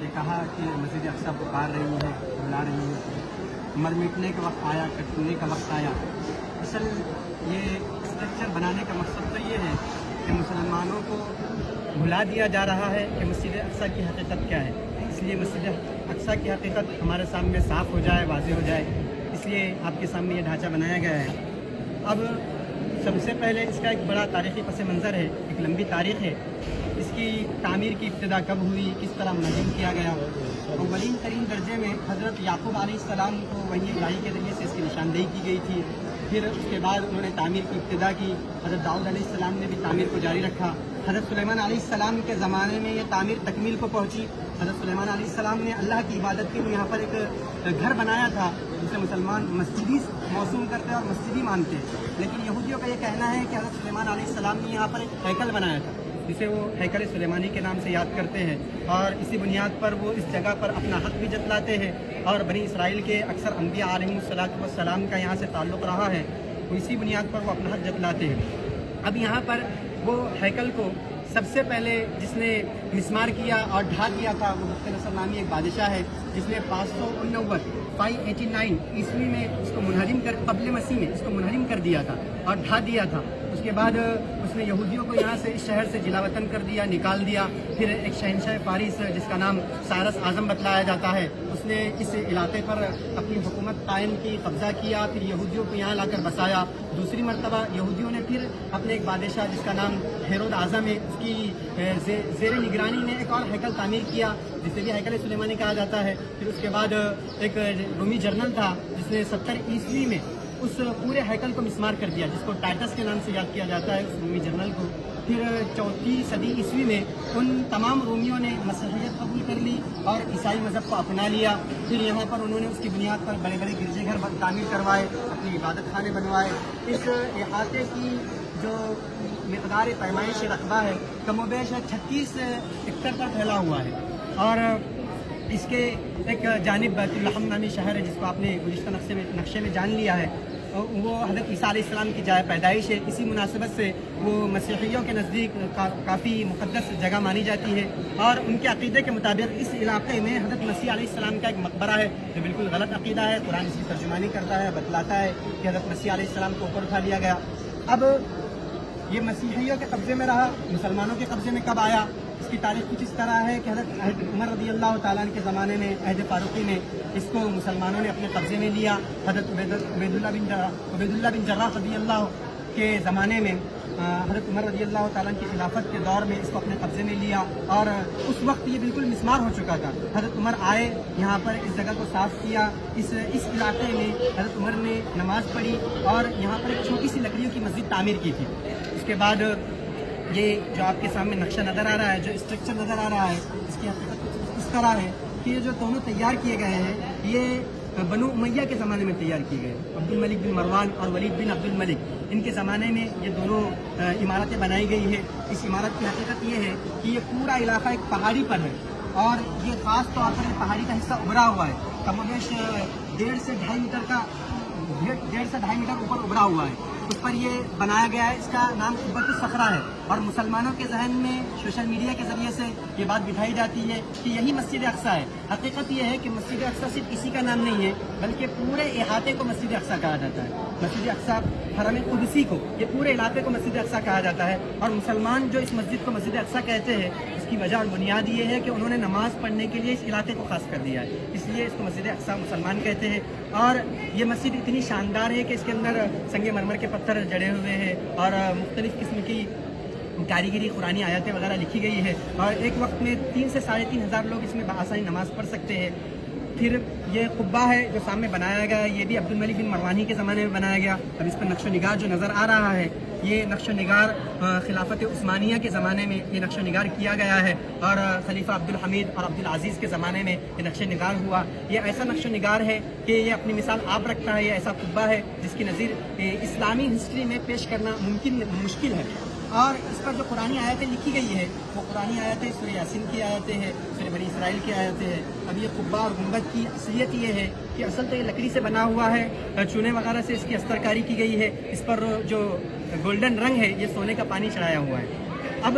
یہ کہا کہ مسجد اقصی پکار رہی ہے، بلا رہی ہے، مر مٹنے کا وقت آیا، کٹنے کا وقت آیا۔ اصل یہ اسٹرکچر بنانے کا مقصد تو یہ ہے کہ مسلمانوں کو بھلا دیا جا رہا ہے کہ مسجد اقصی کی حقیقت کیا ہے، اس لیے مسجد اقصی کی حقیقت ہمارے سامنے صاف ہو جائے، واضح ہو جائے، اس لیے آپ کے سامنے یہ ڈھانچہ بنایا گیا ہے۔ اب سب سے پہلے اس کا ایک بڑا تاریخی پس منظر ہے، ایک لمبی تاریخ ہے۔ اس کی تعمیر کی ابتدا کب ہوئی، کس طرح منظم کیا گیا۔ اولین ترین درجے میں حضرت یعقوب علیہ السلام کو وحی الہی کے ذریعے سے اس کی نشاندہی کی گئی تھی۔ پھر اس کے بعد انہوں نے تعمیر کی ابتدا کی۔ حضرت داؤد علیہ السلام نے بھی تعمیر کو جاری رکھا۔ حضرت سلیمان علیہ السلام کے زمانے میں یہ تعمیر تکمیل کو پہنچی۔ حضرت سلیمان علیہ السلام نے اللہ کی عبادت کے لیے یہاں پر ایک گھر بنایا تھا جسے مسلمان مسجدی موسوم کرتے اور مسجدی مانتے، لیکن یہودیوں کا یہ کہنا ہے کہ حضرت سلیمان علیہ السلام نے یہاں پر ایک ہیکل بنایا تھا جسے وہ ہیکل سلیمانی کے نام سے یاد کرتے ہیں، اور اسی بنیاد پر وہ اس جگہ پر اپنا حق بھی جتلاتے ہیں، اور بنی اسرائیل کے اکثر انبیاء علیہ السلام کا یہاں سے تعلق رہا ہے، تو اسی بنیاد پر وہ اپنا حق جتلاتے ہیں۔ اب یہاں پر وہ ہیکل کو سب سے پہلے جس نے مسمار کیا اور ڈھا دیا تھا وہ بخت نصر نامی ایک بادشاہ ہے، جس نے 589 عیسوی میں اس کو منہدم کر قبل مسیح میں اس کو منہدم کر دیا تھا اور ڈھا دیا تھا۔ اس کے بعد اس نے یہودیوں کو یہاں سے اس شہر سے جلا وطن کر دیا، نکال دیا۔ پھر ایک شہنشاہ فارس جس کا نام سائرس اعظم بتلایا جاتا ہے، اس نے اس علاقے پر اپنی حکومت قائم کی، قبضہ کیا، پھر یہودیوں کو یہاں لا کر بسایا۔ دوسری مرتبہ یہودیوں نے پھر اپنے ایک بادشاہ جس کا نام ہیرود اعظم ہے، اس کی زیر نگرانی نے ایک اور ہیکل تعمیر کیا جسے بھی ہیکل سلیمانی کہا جاتا ہے۔ پھر اس کے بعد ایک رومی جنرل تھا جس نے 70 عیسوی میں اس پورے ہیکل کو مسمار کر دیا، جس کو ٹائٹس کے نام سے یاد کیا جاتا ہے اس رومی جنرل کو۔ پھر 4 صدی عیسوی میں ان تمام رومیوں نے مسیحیت قبول کر لی اور عیسائی مذہب کو اپنا لیا۔ پھر یہاں پر انہوں نے اس کی بنیاد پر بڑے بڑے گرجے گھر تعمیر کروائے، اپنی عبادت خانے بنوائے۔ اس احاطے کی جو مقدار پیمائش رقبہ ہے کم و بیش 36 ایکڑ پر پھیلا ہوا ہے، اور اس کے ایک جانب بیت الحم نامی شہر ہے جس کو آپ نے گزشتہ نقشے میں جان لیا ہے، وہ حضرت عیسیٰ علیہ السلام کی جائے پیدائش ہے۔ اسی مناسبت سے وہ مسیحیوں کے نزدیک کافی مقدس جگہ مانی جاتی ہے، اور ان کے عقیدے کے مطابق اس علاقے میں حضرت مسیح علیہ السلام کا ایک مقبرہ ہے جو بالکل غلط عقیدہ ہے۔ قرآن اس کی ترجمانی کرتا ہے، بتلاتا ہے کہ حضرت مسیح علیہ السلام کو اوپر اٹھا لیا گیا۔ اب یہ مسیحیوں کے قبضے میں رہا، مسلمانوں کے قبضے میں کب آیا؟ اس کی تاریخ کچھ اس طرح ہے کہ حضرت عمر رضی اللہ تعالیٰ عنہ کے زمانے میں عہد فاروقی میں اس کو مسلمانوں نے اپنے قبضے میں لیا۔ حضرت عبید اللہ بن جراح رضی اللہ کے زمانے میں حضرت عمر رضی اللہ تعالیٰ عنہ کی خلافت کے دور میں اس کو اپنے قبضے میں لیا، اور اس وقت یہ بالکل مسمار ہو چکا تھا۔ حضرت عمر آئے، یہاں پر اس جگہ کو صاف کیا، اس علاقے میں حضرت عمر نے نماز پڑھی اور یہاں پر ایک چھوٹی سی لکڑیوں کی مسجد تعمیر کی تھی۔ اس کے بعد یہ جو آپ کے سامنے نقشہ نظر آ رہا ہے، جو اسٹرکچر نظر آ رہا ہے، اس کی حقیقت کچھ اس طرح ہے کہ یہ جو دونوں تیار کیے گئے ہیں یہ بنو امیہ کے زمانے میں تیار کیے گئے۔ عبد الملک بن مروان اور ولید بن عبد الملک، ان کے زمانے میں یہ دونوں عمارتیں بنائی گئی ہے۔ اس عمارت کی حقیقت یہ ہے کہ یہ پورا علاقہ ایک پہاڑی پر ہے، اور یہ خاص طور پر پہاڑی کا حصہ ابھرا ہوا ہے، کم و بیش 1.5 سے 2.5 میٹر اوپر ابھرا ہوا ہے۔ اس پر یہ بنایا گیا ہے، اس کا نام قبۃ الصخرہ ہے، اور مسلمانوں کے ذہن میں سوشل میڈیا کے ذریعے سے یہ بات بٹھائی جاتی ہے کہ یہی مسجد اقصی ہے۔ حقیقت یہ ہے کہ مسجد اقصی صرف اسی کا نام نہیں ہے، بلکہ پورے احاطے کو مسجد اقصی کہا جاتا ہے۔ مسجد اقصی حرم قدسی کو، یہ پورے علاقے کو مسجد اقصی کہا جاتا ہے، اور مسلمان جو اس مسجد کو مسجد اقصی کہتے ہیں اس کی وجہ اور بنیاد یہ ہے کہ انہوں نے نماز پڑھنے کے لیے اس علاقے کو خاص کر دیا ہے، اس لیے اس کو مسجد اقصی مسلمان کہتے ہیں۔ اور یہ مسجد اتنی شاندار ہے کہ اس کے اندر سنگ مرمر کے پتھر جڑے ہوئے ہیں، اور مختلف قسم کی کاریگری قرآنی آیاتیں وغیرہ لکھی گئی ہے، اور ایک وقت میں 3 سے 3.5 ہزار لوگ اس میں بآسانی نماز پڑھ سکتے ہیں۔ پھر یہ قبہ ہے جو سامنے بنایا گیا ہے، یہ بھی عبد الملک بن مروان کے زمانے میں بنایا گیا۔ اب اس پر نقش و نگار جو نظر آ رہا ہے، یہ نقش و نگار خلافت عثمانیہ کے زمانے میں یہ نقش و نگار کیا گیا ہے، اور خلیفہ عبدالحمید اور عبدالعزیز کے زمانے میں یہ نقش و نگار ہوا۔ یہ ایسا نقش و نگار ہے کہ یہ اپنی مثال آپ رکھتا ہے، یہ ایسا قبہ ہے جس کی نظیر اسلامی ہسٹری میں پیش کرنا مشکل ہے۔ اور اس پر جو قرآنی آیتیں لکھی گئی ہے وہ قرآنی آیتیں سورہ یاسین کی آیتیں ہیں، سورہ بنی اسرائیل کی آیتیں ہیں۔ اب یہ قبہ اور گنبد کی اصلیت یہ ہے کہ اصل تو یہ لکڑی سے بنا ہوا ہے، چونے وغیرہ سے اس کی استر کاری کی گئی ہے، اس پر جو گولڈن رنگ ہے یہ سونے کا پانی چڑھایا ہوا ہے۔ اب